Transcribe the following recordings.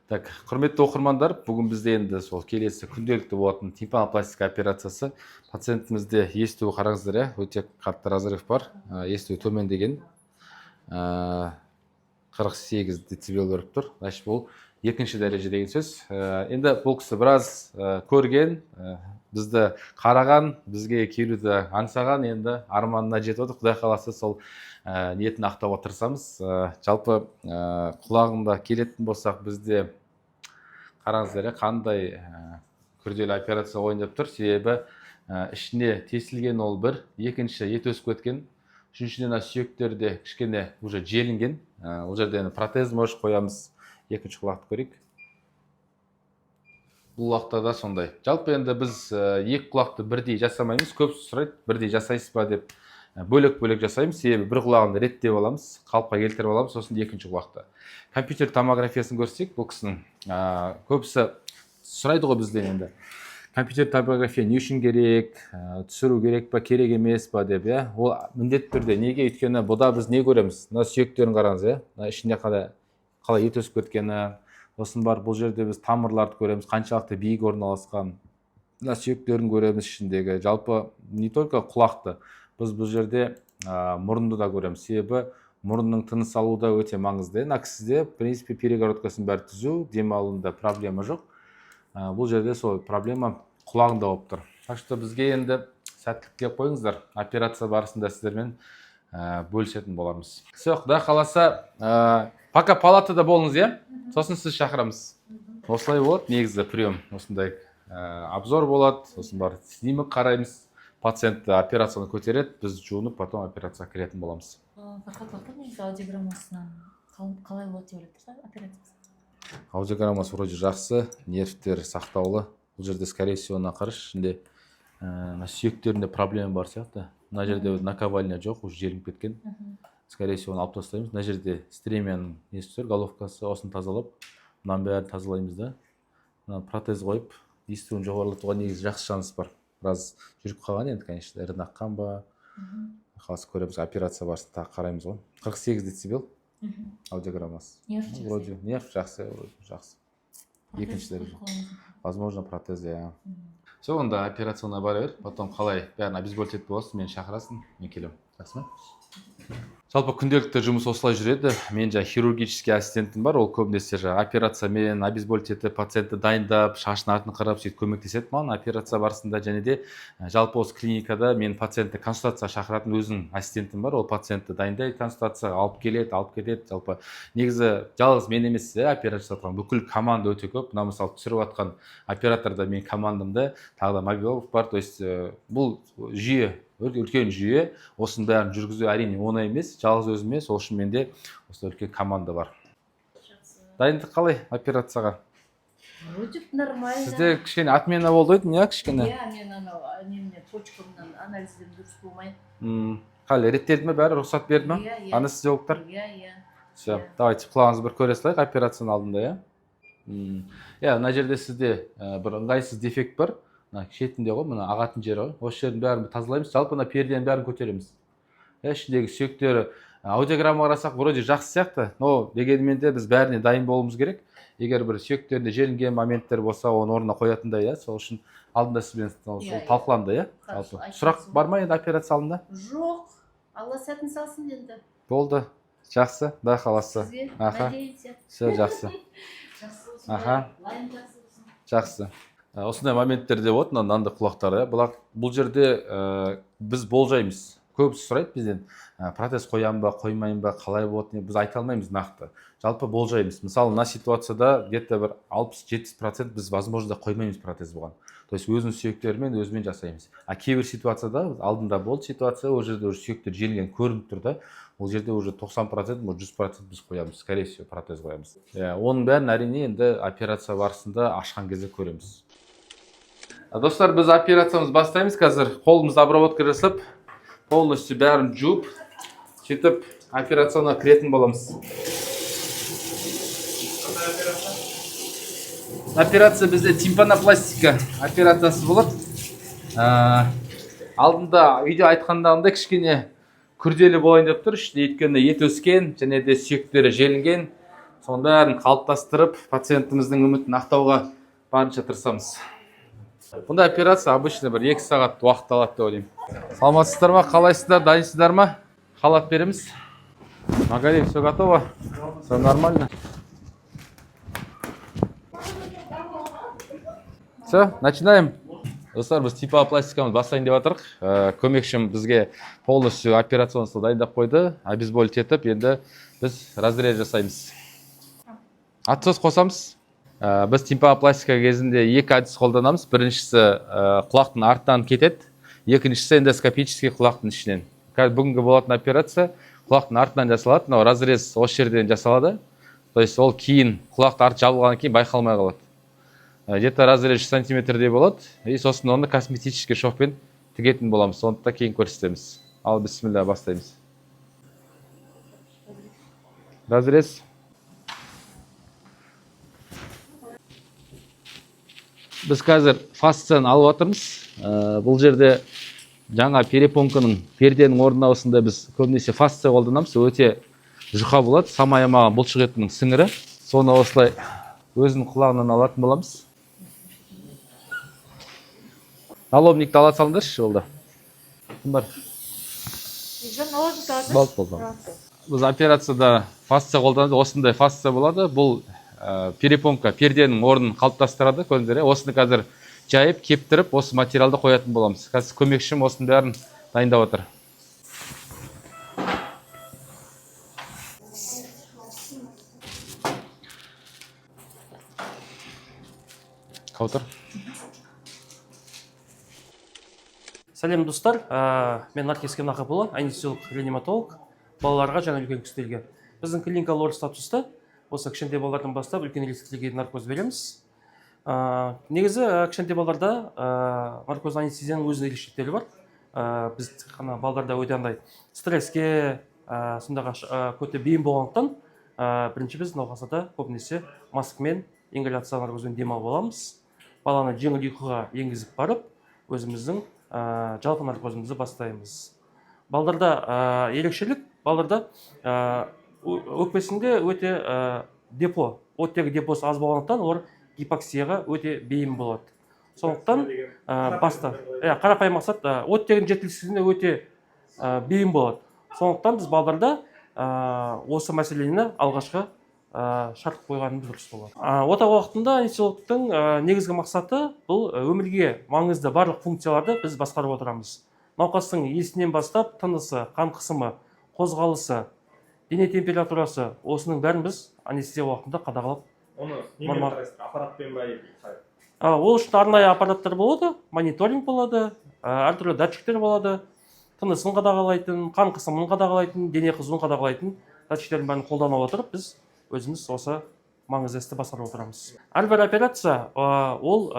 Так, құрметті оқырмандар, бүгін бізде енді сол келесі күнделікті болатын тимпанопластика операциясы. Пациентімізде естуі қараңыздар, өте қатты разрыв бар, естуі төмендеген, 48 децибел беріп тұр. Значит, бұл екінші дәреже деген сөз. Енді бұл кісі біраз көрген, бізді қараған, бізге келуді аңсаған, енді арманына жетіп отыр. Құдай қаласа сол ниетін ақтауға тырысамыз. Жалпы құлағында келетін болсақ, бізде қараңыздар, қандай күрделі операция ойындап тұр. Себебі ішіне тесілген ол бір, екінші ет өсіп кеткен, үшіншіден сүйектерде кішкене уже желінген. Ол жерде протез может қоямыз. Екінші құлақты көрейік. Бұл құлақта да сондай. Жалпы енді біз екі құлақты бірдей жасамаймыз. Көп сұрайды, бірдей жасайсыз ба деп. Бөлек-бөлек жасаймыз. Себебі бір құлағында реттеп аламыз, қалыпқа келтіріп аламыз, сосын екінші құлақты. Компьютер томографиясын көрсек, бұл кісінің көбісі сұрайды ғой бізден енді. Компьютер томография не үшін керек, түсіру керек па, керек емес па деп, ол міндетті түрде. Неге? Өйткені бұда біз не көреміз? Мына сүйектерін қараңыз, ішінде қалай ет өсіп кеткені, осын бар. Бұл жерде біз тамырларды көреміз, қаншалықты биік орналасқан. Мына сүйектерін көреміз ішіндегі. Жалпы не только құлақты, біз бұл жерде мұрынды да көреміз. Себебі мұрынның тыныс алуы да өте маңызды. Мына кісіде, в принципе, перегородкасын бәрі түзу, демалуында проблема жоқ. Бұл жерде сол проблема құлағында болып тұр. Так что бізге енді сәттілікке қойыңыздар. Операция барысында сіздермен бөлісетін болармыз. Все, Құдай қаласа, пока палатада болыңыз, сосын сіз шақырамыз. Осылай болады, негізі прием. Осындай обзор болады, сосын бар снимок қараймыз. Пациентті операцияны көтереді, біз жуынып, потом операцияға кіретін боламыз. Фархат аға, негізі аудиограммасынан қалай болады деп ойлап тұрсыз операциясы? Аудиограммасы вроде жақсы, нервтер сақтаулы. Бұл жерде, скорее всего, қарыш ішінде сүйектерінде проблема бар сияқты. Мына жерде наковальня жоқ, уже желініп кеткен. Скорее всего, алып тастаймыз. Мына жерде стремяның несі тұр, головкасы, осын тазалап, мынаның бәрін тазалаймыз да. Протез қойып, естуін жоғарылатуға негізі жақсы шанс бар. Біраз жүріп қалған енді, конечно, ірін аққан ба, қаласы көреміз, операция барысында қараймыз ғой. 48 децибел аудиограммасы. Нерв жақсы. Екінші дәреже. Возможно, протез, Все, онда операцияна бара бер, потом қалай бәрін обезболить етіп боласың, мені шақырасың, мен келем. Жақсы ма? Жалпы күнделікті жұмыс осылай жүреді. Мен хирургический ассистентім бар, ол көбінесе операциямен обезболить етіп, пациентті дайындап, шашын артын қарап, сөйтіп көмектеседі маған операция барысында. Және де жалпы осы клиникада мен пациентті консультация шақыратын өзінің ассистентім бар, ол пациентті дайындайды, консультация алып келеді, алып кетеді. Жалпы негізі жалғыз мен емес, операция жасаған бүкіл команда өте көп. Мына мысалы түсіріп жатқан операторда мен командамда тағы да мобилов бар. То есть бұл жүйе, үлкен жүйе, осының бәрін жүргізу әрине оңай емес, жалғыз өзіме, сол үшін менде осы үлкен команда бар. Дайындық қалай операцияға? Өте нормально. Сізде кішкене отмена болды еді, кішкене? Мен анау немне почкамнан анализден дұрыс болмай. Қалай, реттелді ме бәрі, рұқсат берді ме? Анестезиологтар? Все, давайте құлағыңызды бір көре салайық операцияның алдында, мына жерде сізде бір ыңғайсыз дефект бар. Шетінде ғой, мына ағатын жері ғой. Осы жердің бәрін тазалаймыз. Жалпы перденің бәрін көтереміз. Ішіндегі сүйектері аудиограмма қарасақ, вроде жақсы сияқты, но дегенмен де біз бәріне дайын болуымыз керек. Егер бір сүйектерінде желінген моменттер болса, оны орнына қоятындай, сол үшін алдында сізбен талқыланды, Сұрақ бар ма енді операция алдында? Жоқ. Алла сәтін салсын енді. Болды. Жақсы, Құдай қаласа. Сізге надеемся. Все жақсы. Жақсы. Осындай моменттерде болады, мынандай құлақтар. Бұл жерде біз болжаймыз. Көбісі сұрайды бізден, протез қоям ба, қоймайым ба, қалай болады, біз айта алмаймыз нақты. Жалпы болжаймыз. Мысалы, мына ситуацияда где-то бір 60-70% біз возможно қоймаймыз протез болған. То есть өзінің сүйектерімен өзімен жасаймыз. Кейбір ситуацияда алдында болды ситуация, ол жерде уже сүйектер желген көрініп тұр да. Ол жерде уже 90%, 100% біз қоямыз, скорее всего, протез қоямыз. Оның бәрін әрине енді операция барысында ашқан кезде көреміз. Достар, біз операциямыз бастаймыз. Қазір қолымызды обработка жасап, полностью бәрін жуып, сөйтіп операцияна кіретін боламыз. Операция бізде тимпанопластика операциясы болады. Алдында видео айтқандағында кішкене күрделі болайын деп тұр. Өйткені ет өскен, және де сүйектері желінген. соның бәрін қалыптастырып пациентіміздің үмітін ақтауға барынша тырысамыз. Бұндай операция обычно бір 2 сағат уақыт алады деп ойлаймын. Саламатсыздар ма, қалайсыздар, дайынсыздар ма? Халат береміз. Магали, все готово? Все нормально? Все, начинаем. Достар, біз типопластикамыз бастайын деп жатырық. Көмекшім бізге полностью операционный дайындап қойды. Обезболить етіп, енді біз разрез жасаймыз. Атсыз қосамыз. Біз тимпанопластика кезінде 2 әдіс қолданамыз. Біріншісі құлақтың артынан кетеді, екіншісі эндоскопический құлақтың ішінен. Бүгінгі болатын операция құлақтың артынан жасалады. Мынау разрез осы жерден жасалады. То есть ол кейін құлақты арт жабылғаннан кейін байқалмай қалады. Где-то разрез 6 сантиметрдей болады. И сосын оны косметический шовпен тігетін боламыз. Соны да кейін көрсетеміз. Ал бисмилля бастаймыз. Разрез. Біз қазір фасцияны алып жатырмыз. Бұл жерде жаңа перепонканың перденің орнына осында біз көбінесе фасция қолданамыз. Өте жұқа болады. Самайамаған бұлшық етінің сіңірі. Соны осылай өзінің құлағынан алатын боламыз. Налобникті ала салыңдаршы жолда. Кім бар? Біз операцияда фасция қолданады. Осындай фасция болады. Бұл перепонка перденің орнын қалыптастырады. Көрдіңіздер, осыны қазір жайып, кептіріп, осы материалды қоятын боламыз. Қазір көмекшім осының бәрін дайындап отыр. Қаутыр. Сәлем достар, мен Наркескен Ақапұлы, анестезиолог-реаниматолог, балаларға және үлкен кісілерге. Біздің клиника лор статуста, осы кішкентай балалардан бастап үлкен рисктілерге наркоз береміз. Негізі кішкентай балаларда наркоз анестезияның өзінің ерекшеліктері бар. Біз қана балаларда өте стресске, сондағы көте бейім болғандықтан, бірінші біз науқастарда көбінесе маскамен ингаляция наркозбен демалып боламыз. Баланы жеңіл ұйқыға енгізіп барып, өзіміздің жалпы наркозымызды бастаймыз. Балаларда ерекшелік, балаларда өкпесінде өте депо, оттегі депосы аз болғандықтан, олар гипоксияға өте бейім болады. Сондықтан баста, қарапайым мақсат, оттегінің жеткіліксіздігіне өте бейім болады. Сондықтан біз балаларда осы мәселені алғашқы шарт қойғанымыз дұрыс болады. Ота уақытында анестезиологтың негізгі мақсаты бұл өмірге маңызды барлық функцияларды біз басқарып отырамыз. Науқастың есінен бастап тынысы, қан қысымы, қозғалысы, дене температурасы, осының бәрін біз анестезия уақытында қадағалап. Оны немен қарайсыздар? Аппаратпен ба? Ол үшін арнайы аппараттар болады, мониторинг болады, әртүрлі датчиктер болады, тынысын қадағалайтын, қан қысымын қадағалайтын, дене қызуын қадағалайтын датчиктердің бәрін қолдана отырып, біз өзіміз осы маңызды істі басқарып отырамыз. Әрбір операция ол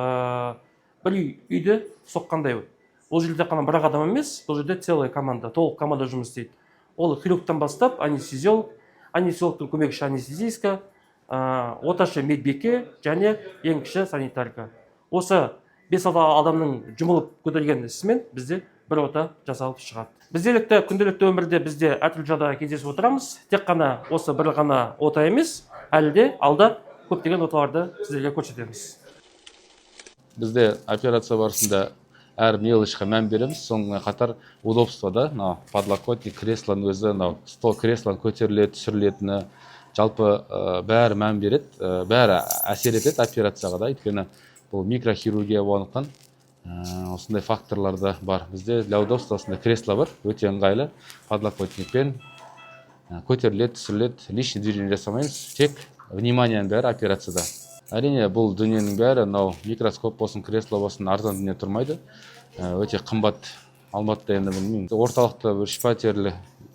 бір үйде соққандай. Ол жерде қана бір адам емес, бұл жерде целая команда, толық команда жұмыс істейді. Ол хирургтан бастап анестезиолог, анестезиологтың көмекші анестезистка, оташы медбике және ең кіші санитарка. Осы 5 адамның жұмылып көтерген ісімен бізде бір ота жасалып шығады. Бізде күнделікті өмірде бізде әртүрлі жағдайда кездесіп отырамыз. Тек қана осы бір ғана ота емес, әлі де алда көптеген оталарды сіздерге көрсетеміз. Бізде операция барысында әр мелочқа мән береміз. Сонымен қатар удобствода, подлокотник, креслоның өзі, стол креслоның көтеріледі, түсірілетіні, жалпы бәрі мән береді, бәрі әсер етеді операцияға да. Өйткені бұл микрохирургия болғандықтан осындай факторларды бар. Бізде для удобства осындай кресло бар, өте ыңғайлы, подлокотникпен көтеріледі, түсіріледі, лишний движение жасамаймыз, тек вниманиенің бәрі операцияда. Әрине, бұл дүниенің бәрі, микроскоп болсын, кресло болсын, арзан дүние тұрмайды. Өте қымбат. Алматыда енді білмеймін. Орталықта бір 3 пәтерлі,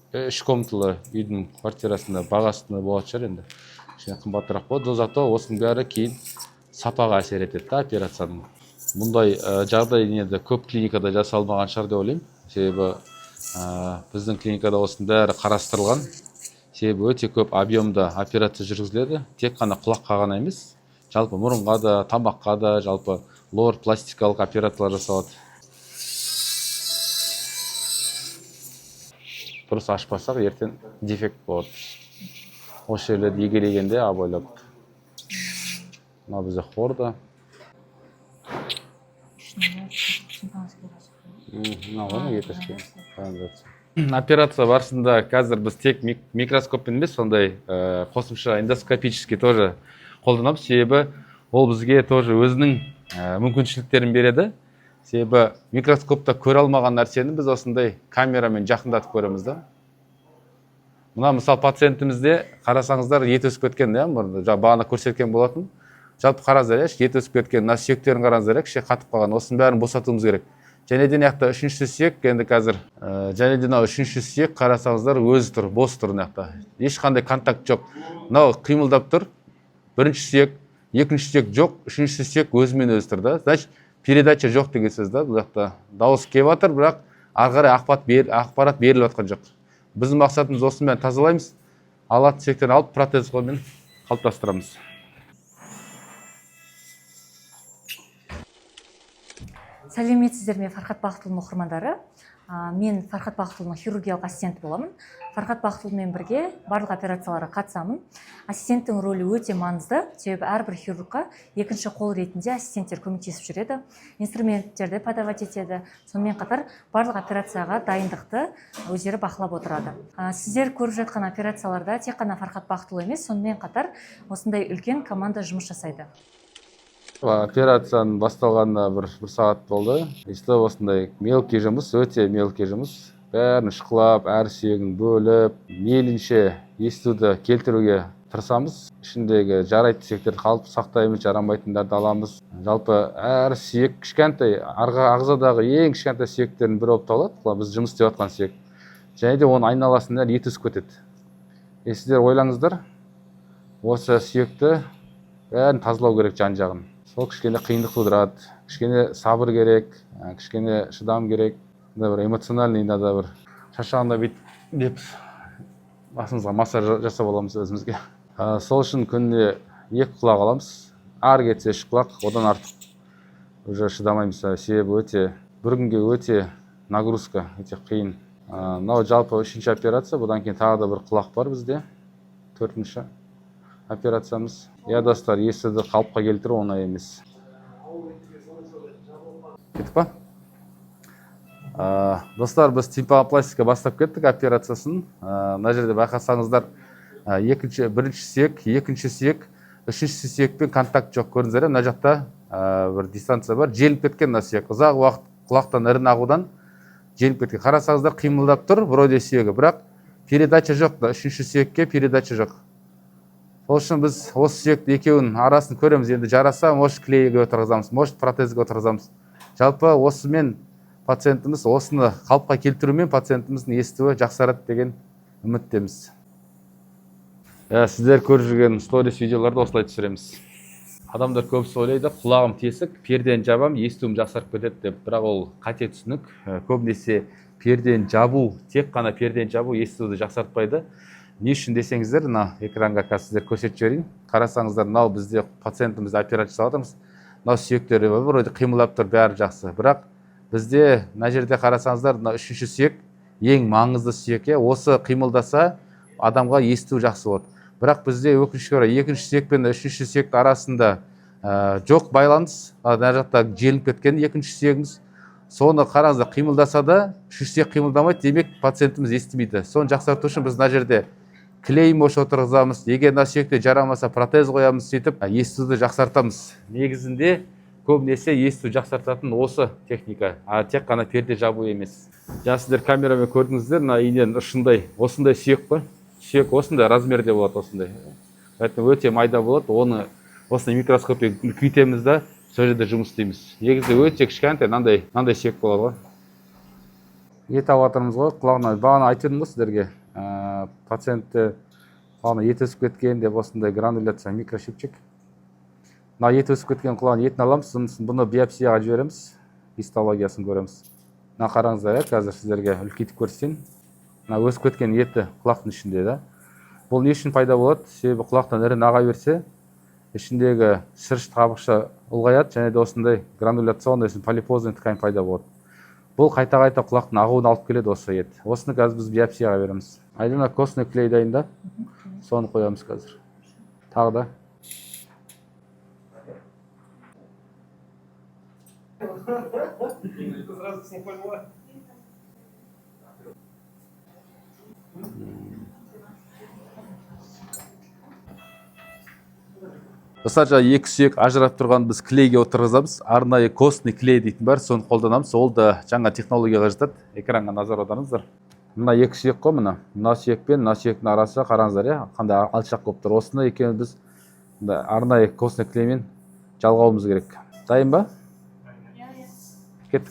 3 комнаталы үйдің квартирасында бағасында болады шығар енді. Қымбатырақ болады. Зато осының бәрі кейін сапаға әсер етеді операцияның. Мұндай жағдай көп клиникада жасалмаған шығар деп ойлаймын. Себебі біздің клиникада осының бәрі қарастырылған. Себебі өте көп объемда операция жүргізіледі. Тек қана құлаққа ғана емес, жалпы мұрынға да, тамаққа да, жалпы лор пластикалық операциялар жасалады. Дұрыс ашпасақ, ертең дефект болады. осы жерлерді егелегенде абайлап. Мына бізде хорда. Операция барысында қазір біз тек микроскоппен емес, сондай қосымша эндоскопический тоже қолданамыз. Себебі ол бізге тоже өзінің мүмкіншіліктерін береді. Себебі микроскопта көре алмаған нәрсені біз осындай камерамен жақындатып көреміз да. Мына мысал пациентімізде қарасаңыздар ет өсіп кеткен, бағана көрсеткен болатын. Жалпы қараңыздар, ет өсіп кеткен, мына сүйектерін қараңыздар, кішкене қатып қалған. Осының бәрін босатуымыз керек. Және де мына үшінші сүйек, енді қазір және де мына үшінші сүйек қарасаңыздар өзі тұр, бос тұр мына. Ешқандай контакт жоқ. Мынау қимылдап тұр. Бірінші сүйек, екінші сүйек жоқ, үшінші сүйек өзімен өзі тұр да. Значит, передача жоқ деген сөз да. Бұл жақта дауыс келіп жатыр, бірақ ары қарай ақпарат беріліп жатқан жоқ. Біздің мақсатымыз осымен тазалаймыз. Алатын сүйектерін алып протез қолмен қалыптастырамыз. Сәлеметсіздер ме, Фархат Бақытұлының оқырмандары. Мен Фархат Бақытұлының хирургиялық ассистенті боламын. Фархат Бақытұлымен бірге барлық операцияларға қатысамын. Ассистенттің рөлі өте маңызды, себебі әрбір хирургқа екінші қол ретінде ассистенттер көмектесіп жүреді, инструменттерді подавать етеді. Сонымен қатар барлық операцияға дайындықты өздері бақылап отырады. Сіздер көріп жатқан операцияларда тек қана Фархат Бақытұлы емес, сонымен қатар осындай үлкен команда жұмыс жасайды. Операцияның басталғанына бір сағат болды. Осындай мелкий жұмыс, өте мелкий жұмыс. Бәрін шықлап, әр сүйегін бөліп, мейлінше естуді келтіруге тырысамыз. Ішіндегі жарайтын сүйектерді қалып сақтаймыз, жарамайтындарды аламыз. Жалпы әр сүйек кішкентай, ағзадағы ең кішкентай сүйектердің бірі болып табылады. Біз жұмыс істеп жатқан сүйек. Және де оның айналасында ет өсіп кетеді. Сіздер ойлаңыздар, осы сүйекті бәрін тазалау керек жан-жағын. Сол кішкене қиындық тудырады, кішкене сабыр керек, кішкене шыдам керек, бір эмоциональный да бір шаршағанда деп басымызға массаж жасап аламыз өзімізге. Сол үшін күніне 2 құлақ аламыз, ары кетсе 3 құлақ, одан артық уже шыдамаймыз. Себебі өте бір күнге өте нагрузка, өте қиын. Мынау жалпы 3-ші операция, бұдан кейін тағы да бір құлақ бар бізде, 4-ші операциямыз. Достар, естуді қалыпқа келтіру оңай емес. Кеттік па? Достар, біз тимпанопластика бастап кеттік операциясын. Мына жерде байқасаңыздар, бірінші сүйек, екінші сүйек, үшінші сүйекпен контакт жоқ. Көрдіңіздер, мына жақта бір дистанция бар. Желіп кеткен мына сүйек. Ұзақ уақыт құлақтан ірін ағудан желіп кеткен. Қарасаңыздар, қимылдап тұр, вроде сүйегі, бірақ передача жоқ та, үшінші сүйекке передача жоқ. Сол үшін біз осы сүйекті екеуінің арасын көреміз. Енді жараса, может клейге отырғызамыз, может протезге отырғызамыз. Жалпы осымен пациентіміз, осыны қалыпқа келтірумен пациентіміздің естуі жақсарады деген үміттеміз. Сіздер көріп жүрген сторис видеоларды осылай түсіреміз. Адамдар көбісі ойлайды, құлағым тесік, пердені жабам, естуім жақсарып кетеді деп. Бірақ ол қате түсінік. Көбінесе пердені жабу, тек қана пердені жабу естуді жақсартпайды. Не үшін десеңіздер, экранға сіздер көрсетіп жіберейін. Қарасаңыздар, мынау бізде пациентімізді операция жасап жатырмыз. Мынау сүйектері вроде қимылдап тұр, бәрі жақсы. Бірақ бізде мына жерде қарасаңыздар, мына 3-ші сүйек ең маңызды сүйек. Осы қимылдаса, адамға есту жақсы болады. Бірақ бізде өкінішке орай 2-ші сүйек пен 3-ші сүйектің арасында жоқ байланыс. Мына жақта желініп кеткен 2-ші сүйегіміз. Соны қараңыздар, қимылдаса да, 3-ші сүйек қимылдамайды, демек пациентіміз естімейді. Соны жақсарту үшін біз мына жерде клей мош отырғызамыз. Егер мына сүйекте жарамаса, протез қоямыз, сөйтіп естуді жақсартамыз. Негізінде көбінесе есту жақсартатын осы техника, тек қана перде жабу емес. Сіздер камерамен көрдіңіздер, мына иненің ұшындай, осындай сүйек қой. Сүйек осындай размерде болады, осындай. Өте майда болады, оны осындай микроскоппен үлкейтеміз да, сол жерде жұмыс істейміз. Негізінде өте кішкентай мынандай сүйек болады ғой. Ет алып жатырмыз ғой, құлағына бағана айтып едім ғой сіздерге. Пациентті құлағына ет өсіп кеткен деп осындай грануляция микрошипчик. Мына ет өсіп кеткен құлағына етін аламыз, бұны биопсияға жібереміз, гистологиясын көреміз. Мына қараңыздар, қазір сіздерге үлкейтіп көрсетейін. Мына өсіп кеткен еті құлақтың ішінде да. Бұл не үшін пайда болады? Себебі құлақтан ірін аға берсе, ішіндегі шырыш қабықша ұлғаяды, және де осындай грануляционный полипозный ткань пайда болады. Бұл қайта-қайта құлақтың ағуын алып келеді осы ет. Осыны қазір біз биопсияға береміз. Айдана костный клей дайында. соны қоямыз қазір. Тағы да. Достар, екі сүйек ажырап тұрған біз клейге отырғызамыз. Арнайы костный клей дейтін бар, соны қолданамыз. Ол да жаңа технологияға жатады. Экранға назар аударыңыздар. Мына екі сүйек қой, мына сүйек пен мына сүйектің арасы қараңыздар, қандай алшақ болып тұр. Осыны екеуін біз арнайы костный клеймен жалғауымыз керек. Дайын ба? Кеттік.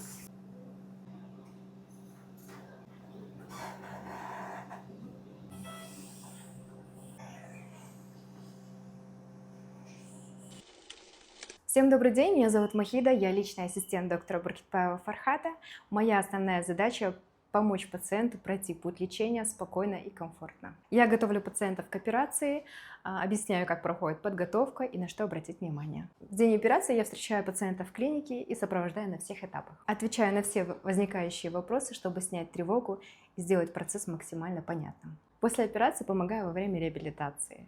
Всем добрый день, меня зовут Махида, я личный ассистент доктора Буркитбаева Фархата. Моя основная задача – помочь пациенту пройти путь лечения спокойно и комфортно. Я готовлю пациентов к операции, объясняю, как проходит подготовка и на что обратить внимание. В день операции я встречаю пациента в клинике и сопровождаю на всех этапах. Отвечаю на все возникающие вопросы, чтобы снять тревогу и сделать процесс максимально понятным. После операции помогаю во время реабилитации.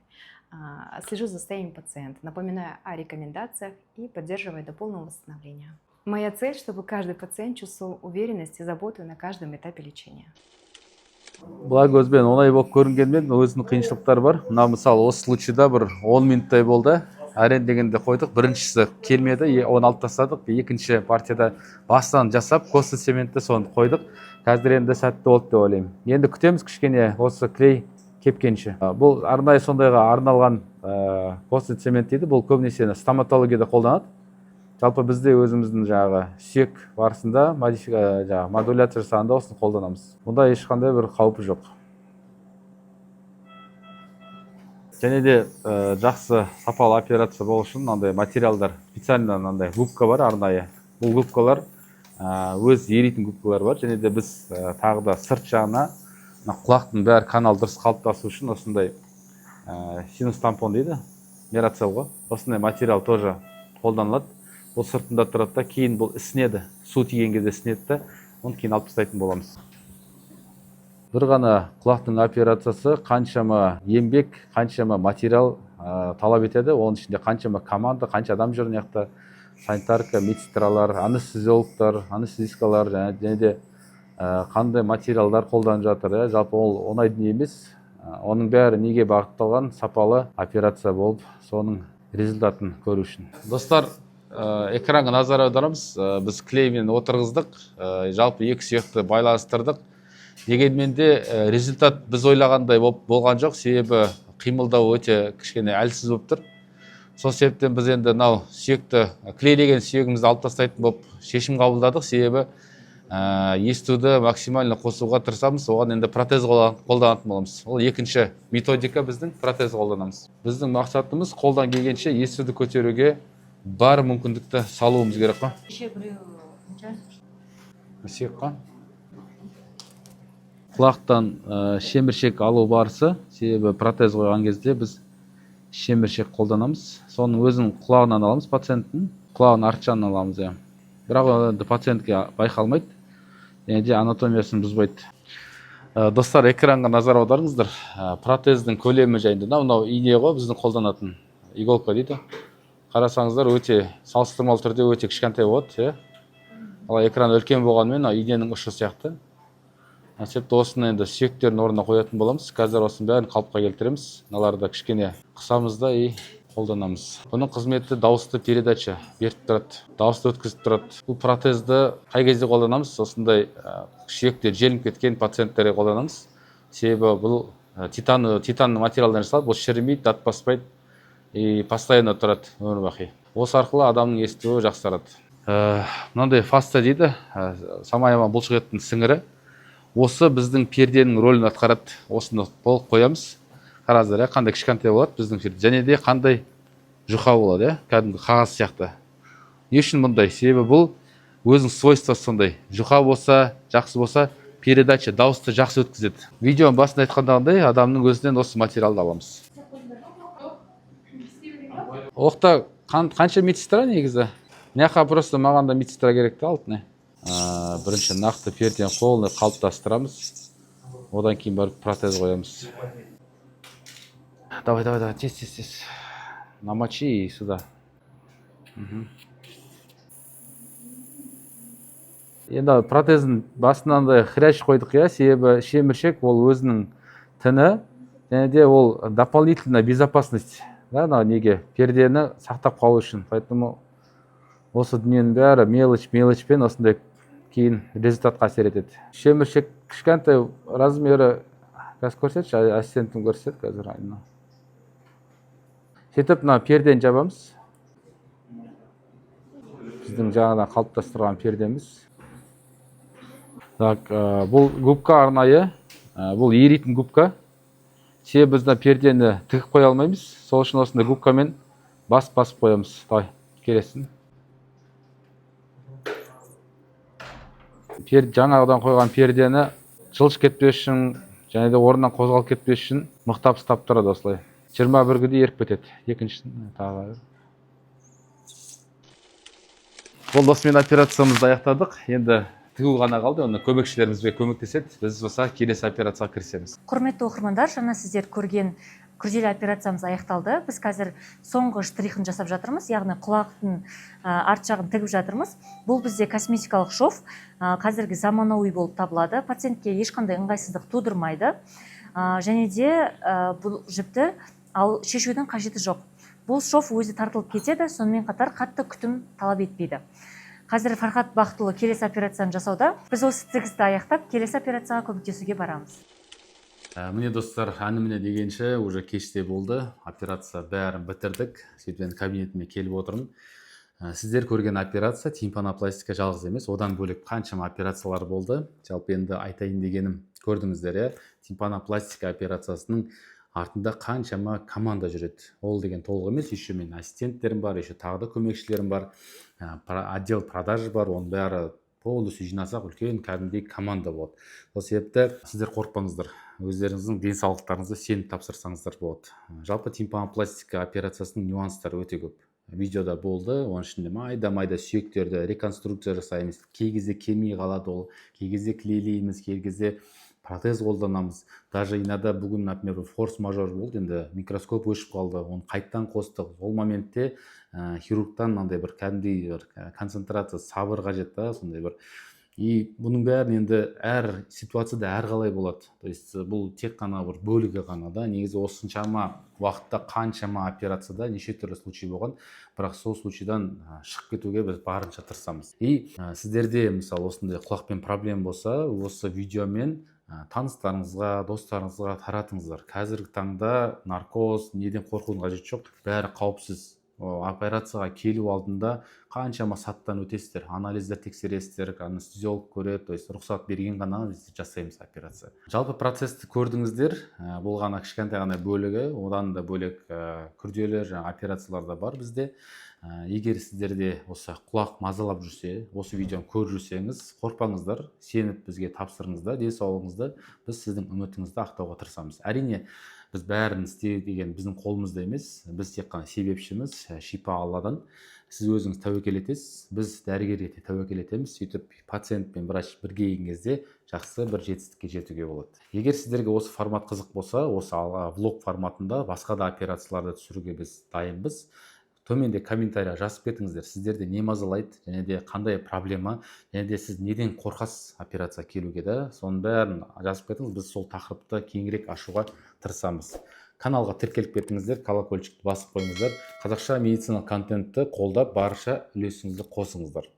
Слежу за состоянием пациента, напоминаю о рекомендациях и поддерживаю до полного восстановления. Моя цель, чтобы каждый пациент чувствовал уверенность и заботу на каждом этапе лечения. Бұлай көзбен оңай болып көрінгенмен өзінің қиыншылықтары бар. Мына мысалы осы случайда бір 10 минуттай болды. Арен дегенде қойдық. Біріншісі келмеді, оны алып тастадық. Екінші партияда бастан жасап, костный цементті соны қойдық. Қазір енді сәтті болды деп ойлаймын. Енді күтеміз кішкене осы клей кепкенше. Бұл арнайы сондайға арналған костный цемент дейді. Бұл көбінесе стоматологияда қолданады. Жалпы бізде өзіміздің сүйек барысында модуляция жасағанда осыны қолданамыз. Мұнда ешқандай бір қаупі жоқ. Және де жақсы сапалы операция болу үшін мынандай материалдар, специально мынандай губка бар арнайы. Бұл губкалар өз еритін губкалар бар. Және де біз тағы да сырт жағына құлақтың бәрі канал дұрыс қалыптасу үшін осындай синус тампон дейді, мерацелға. Осындай материал тоже қолданылады. Бұл сыртында тұрады да, кейін бұл ісінеді. Су тиген кезде ісінеді да, оны кейін алып тастайтын боламыз. Бір ғана құлақтың операциясы қаншама еңбек, қаншама материал талап етеді. Оның ішінде қаншама команда, қанша адам жүр, яқта санитарка, медсестралар, анестезиологтар, анестезисткалар және де қандай материалдар қолданып жатыр. Жалпы ол оңай дүние емес. Оның бәрі неге бағытталған сапалы операция болып, соның результатын көру үшін. Достар, экранға назар аударамыз. Біз клеймен отырғыздық, жалпы екі сүйекті байланыстырдық. Дегенмен де результат біз ойлағандай болған жоқ, себебі қимылдау өте кішкене әлсіз болып тұр. Сол себептен біз енді мынау сүйекті, клейлеген сүйегімізді алып тастайтын болып шешім қабылдадық, себебі естуді максимально қосуға тырысамыз, оған енді протез қолданатын боламыз. Ол екінші методика, біздің протез қолданамыз. Біздің мақсатымыз қолдан келгенше естуді көтеруге бар мүмкіндікті салуымыз керек қой. Құлақтан шеміршек алу барысы, себебі протез қойған кезде біз шеміршек қолданамыз. Соның өзін құлағынан аламыз, пациенттің құлағын арт жағынан аламыз. Бірақ енді пациентке байқалмайды, және де анатомиясын бұзбайды. Достар, экранға назар аударыңыздар. Протездің көлемі жайында. Мынау ине ғой, біздің қолданатын иголка дейді. Қарасаңыздар, өте салыстырмалы түрде өте кішкентай болады. Ал экран үлкен болғанымен иненің ұшы сияқты. Себепті осыны енді сүйектердің орнына қоятын боламыз. Қазір осының бәрін қалыпқа келтіреміз. Мыналарды кішкене қысамыз да и қолданамыз. Бұның қызметі дауысты передача беріп тұрады, дауысты өткізіп тұрады. Бұл протезді қай кезде қолданамыз? Осындай сүйектер желініп кеткен пациенттерге қолданамыз. Себебі бұл титан материалдан жасалады, бұл шірімейді, дат баспайды и постоянно тұрады өмір бақи. Осы арқылы адамның естуі жақсарады. Мынандай фасция дейді, самайама бұлшық еттің сіңірі. Осы біздің перденің рөлін атқарады. Осыны толық қоямыз. Қараңыздар, қандай кішкентай болады біздің перде. Және де қандай жұқа болады, кәдімгі қағаз сияқты. Не үшін мұндай? Себебі бұл өзінің свойствосы сондай. Жұқа болса, жақсы болса, передача дауысты жақсы өткізеді. Видеоның басында айтқандағындай адамның өзінен осы материалды аламыз. Оқта қанша медсестра негізі? Мынақа просто маған да медсестра керек те алтын. Бірінші нақты пердені қолына қалыптастырамыз. Одан кейін барып протез қоямыз. Давай, тез. Намочи сюда. Енді протездің басынан андай хрящ қойдық иә, себебі шеміршек ол өзінің тіні, және де ол дополнительная безопасность, да, неге пердені сақтап қалу үшін. Поэтому осы дүниенің бәрі мелочпен осындай кейін результатқа әсер етеді. Шеміршек кішкентай размері, қазір көрсетші, ассистентім көрсет қазір. Сөйтіп мына пердені жабамыз. Біздің жаңадан қалыптастырған пердеміз. Так, бұл губка арнайы, бұл еритін губка. Себебі біз пердені тігіп қоя алмаймыз. Сол үшін осындай губкамен басып қоямыз. Тай, келесін. Жаңадан қойған пердені жылжып кетпес үшін, және де орнынан қозғалып кетпес үшін мықтап ұстап тұрады осылай. 21 күнде еріп кетеді. Екіншісін тағы. Бұл осымен операциямызды аяқтадық. Енді тігу ғана қалды, оны көмекшілерімізге көмектеседі. Біз болса келесі операцияға кірісеміз. Құрметті оқырмандар, жаңа сіздер көрген күрделі операциямыз аяқталды. Біз қазір соңғы штрихын жасап жатырмыз, яғни құлақтың арт жағын тігіп жатырмыз. Бұл бізде косметикалық шов, қазіргі заманауи болып табылады. Пациентке ешқандай ыңғайсыздық тудырмайды. Және де бұл жіпті шешудің қажеті жоқ. Бұл шов өзі тартылып кетеді, сонымен қатар қатты күтім талап етпейді. Қазір Фархат Бақтылы келесі операцияны жасауда. Біз осы тігісті аяқтап, келесі операцияға көмектесуге барамыз. Міне достар, әніміне дегенше уже кеште болды. Операция бәрін бітірдік. Сөйтіп кабинетіме келіп отырмын. Сіздер көрген операция тимпанопластика жалғыз емес, одан бөлек қаншама операциялар болды. Жалпы енді айтайын дегенім, көрдіңіздер, тимпанопластика операциясының артында қаншама команда жүреді. Ол деген толық емес, еще мен ассистенттерім бар, еще тағы да көмекшілерім бар, отдел продажи бар, оның бәрі полностью жинасақ үлкен кәдімгідей команда болады. Сол себепті сіздер қорықпаңыздар, өздеріңіздің денсаулықтарыңызды сеніп тапсырсаңыздар болады. Жалпы тимпанопластика операциясының нюанстары өте көп. Видеода болды, оның ішінде майда сүйектерді реконструкция жасаймыз. Кей кезде келмей қалады ол, кей кезде клейлейміз, кей кезде протез қолданамыз. Даже иногда бүгін, например, форс-мажор болды, енді микроскоп өшіп қалды, оны қайттан қостық. Ол моментте хирургтан мынандай бір кәдімгідей концентрация, сабыр қажет та, сондай бір. И бұның бәрін енді әр ситуацияда әр қалай болады. То есть бұл тек қана бір бөлігі ғана да. Негізі осыншама уақытта қаншама операцияда неше түрлі случай болған, бірақ сол случайдан шығып кетуге біз барынша тырысамыз. И сіздерде мысалы осындай құлақпен проблема болса, осы видеомен таныстарыңызға, достарыңызға таратыңыздар. Қазіргі таңда наркоз, неден қорқудың қажеті жоқ, бәрі қауіпсіз. Операцияға келу алдында қаншама саттан өтесіздер, анализдер тексересіздер, анестезиолог көреді, то есть рұқсат берген ғана біз жасаймыз операция. Жалпы процессті көрдіңіздер, бұл ғана кішкентай ғана бөлігі, одан да бөлек күрделі операциялар да бар бізде. Егер сіздерде осы құлақ мазалап жүрсе, осы видеоны көріп жүрсеңіз, қорқпаңыздар, сеніп бізге тапсырыңыздар, денсаулығыңызды, біз сіздің үмітіңізді ақтауға тырысамыз. Әрине, біз бәрін істеу деген біздің қолымызда емес, біз тек қана себепшіміз, шипа Алладан. Сіз өзіңіз тәуекел етесіз, біз дәрігер ете тәуекел етеміз, сөйтіп пациент пен врач бірге келген кезде жақсы бір жетістікке жетуге болады. Егер сіздерге осы формат қызық болса, осы влог форматында басқа да операцияларды түсіруге біз дайынбыз. Төменде комментария жазып кетіңіздер, сіздерде не мазалайды, және де қандай проблема, және де сіз неден қорқасыз операция келуге да, соның бәрін жазып кетіңіз, біз сол тақырыпты кеңірек ашуға тырысамыз. Каналға тіркеліп кетіңіздер, колокольчикті басып қойыңыздар. Қазақша медициналық контентті қолдап барынша үлесіңізді қосыңыздар.